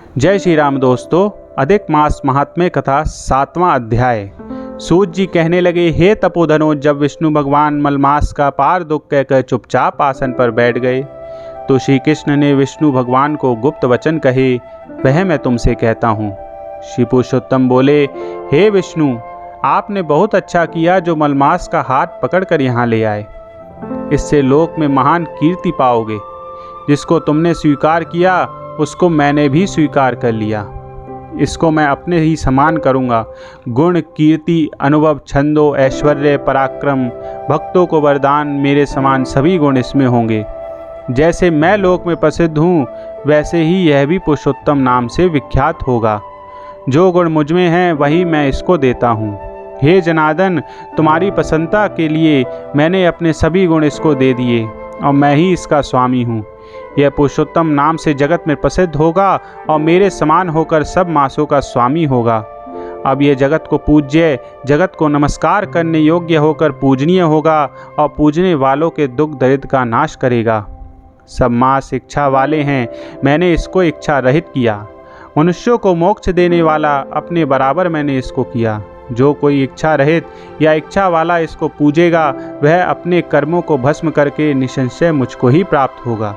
जय श्री राम दोस्तों। अधिक मास महात्म्य कथा 7वां अध्याय। सूत जी कहने लगे, हे तपोधनो, जब विष्णु भगवान मलमास का पार दुख कहकर चुपचाप आसन पर बैठ गए तो श्री कृष्ण ने विष्णु भगवान को गुप्त वचन कहे, वह मैं तुमसे कहता हूँ। श्री पुरुषोत्तम बोले, हे विष्णु, आपने बहुत अच्छा किया जो मलमास का हाथ पकड़कर यहाँ ले आए। इससे लोक में महान कीर्ति पाओगे। जिसको तुमने स्वीकार किया उसको मैंने भी स्वीकार कर लिया। इसको मैं अपने ही समान करूँगा। गुण, कीर्ति, अनुभव, छंदो, ऐश्वर्य, पराक्रम, भक्तों को वरदान, मेरे समान सभी गुण इसमें होंगे। जैसे मैं लोक में प्रसिद्ध हूँ वैसे ही यह भी पुरुषोत्तम नाम से विख्यात होगा। जो गुण मुझ में हैं वही मैं इसको देता हूँ। हे जनार्दन, तुम्हारी प्रसन्नता के लिए मैंने अपने सभी गुण इसको दे दिए और मैं ही इसका स्वामी हूँ। यह पुरुषोत्तम नाम से जगत में प्रसिद्ध होगा और मेरे समान होकर सब मासों का स्वामी होगा। अब यह जगत को पूज्य, जगत को नमस्कार करने योग्य होकर पूजनीय होगा और पूजने वालों के दुख दरिद्र का नाश करेगा। सब मास इच्छा वाले हैं, मैंने इसको इच्छा रहित किया। मनुष्यों को मोक्ष देने वाला अपने बराबर मैंने इसको किया। जो कोई इच्छा रहित या इच्छा वाला इसको पूजेगा वह अपने कर्मों को भस्म करके निसंशय मुझको ही प्राप्त होगा।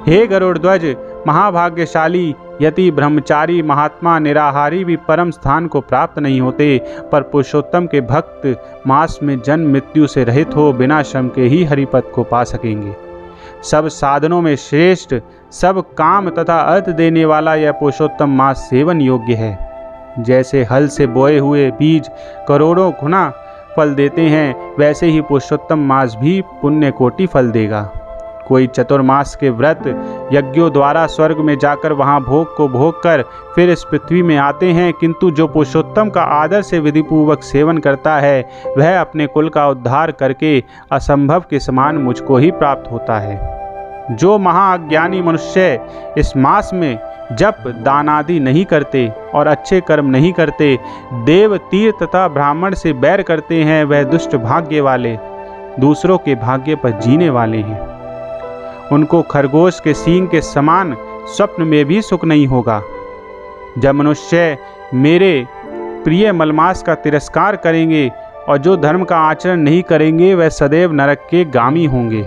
हे गरुड़ध्वज, महाभाग्यशाली यति, ब्रह्मचारी, महात्मा, निराहारी भी परम स्थान को प्राप्त नहीं होते, पर पुरुषोत्तम के भक्त मास में जन्म मृत्यु से रहित हो बिना श्रम के ही हरिपद को पा सकेंगे। सब साधनों में श्रेष्ठ, सब काम तथा अर्थ देने वाला यह पुरुषोत्तम मास सेवन योग्य है। जैसे हल से बोए हुए बीज करोड़ों गुना फल देते हैं, वैसे ही पुरुषोत्तम मास भी पुण्य कोटि फल देगा। कोई चतुर्मास के व्रत यज्ञों द्वारा स्वर्ग में जाकर वहां भोग को भोग कर फिर इस पृथ्वी में आते हैं, किंतु जो पुरुषोत्तम का आदर से विधिपूर्वक सेवन करता है वह अपने कुल का उद्धार करके असंभव के समान मुझको ही प्राप्त होता है। जो महाअज्ञानी मनुष्य इस मास में जप दान आदि नहीं करते और अच्छे कर्म नहीं करते, देव, तीर तथा ब्राह्मण से बैर करते हैं, वह दुष्ट भाग्य वाले दूसरों के भाग्य पर जीने वाले हैं। उनको खरगोश के सींग के समान स्वप्न में भी सुख नहीं होगा। जब मनुष्य मेरे प्रिय मलमास का तिरस्कार करेंगे और जो धर्म का आचरण नहीं करेंगे वह सदैव नरक के गामी होंगे।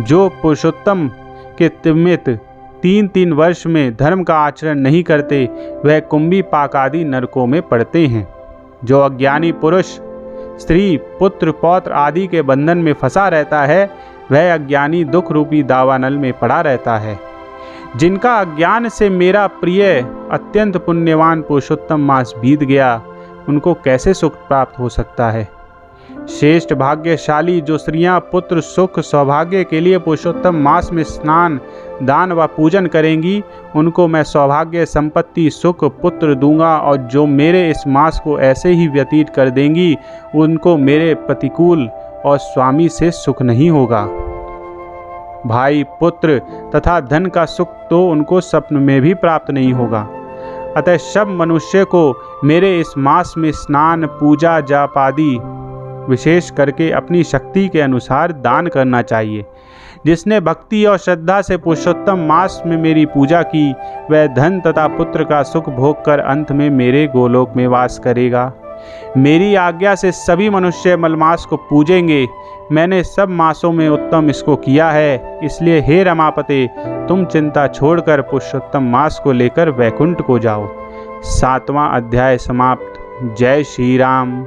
जो पुरुषोत्तम के निमित्त 3-3 वर्ष में धर्म का आचरण नहीं करते वह कुंभी पाक आदि नरकों में पड़ते हैं। जो अज्ञानी पुरुष स्त्री, पुत्र, पौत्र आदि के बंधन में फंसा रहता है वह अज्ञानी दुख रूपी दावानल में पड़ा रहता है। जिनका अज्ञान से मेरा प्रिय अत्यंत पुण्यवान पुरुषोत्तम मास बीत गया, उनको कैसे सुख प्राप्त हो सकता है। श्रेष्ठ भाग्यशाली जो स्त्रियां पुत्र, सुख, सौभाग्य के लिए पुरुषोत्तम मास में स्नान, दान व पूजन करेंगी, उनको मैं सौभाग्य, संपत्ति, सुख, पुत्र दूंगा, और जो मेरे इस मास को ऐसे ही व्यतीत कर देंगी उनको मेरे प्रतिकूल और स्वामी से सुख नहीं होगा। भाई, पुत्र तथा धन का सुख तो उनको स्वप्न में भी प्राप्त नहीं होगा। अतः सब मनुष्य को मेरे इस मास में स्नान, पूजा, जाप आदि विशेष करके अपनी शक्ति के अनुसार दान करना चाहिए। जिसने भक्ति और श्रद्धा से पुरुषोत्तम मास में मेरी पूजा की वह धन तथा पुत्र का सुख भोग कर अंत में मेरे गोलोक में वास करेगा। मेरी आज्ञा से सभी मनुष्य मलमास को पूजेंगे। मैंने सब मासों में उत्तम इसको किया है, इसलिए हे रमापते, तुम चिंता छोड़कर पुरुषोत्तम मास को लेकर वैकुंठ को जाओ। 7वां अध्याय समाप्त। जय श्री राम।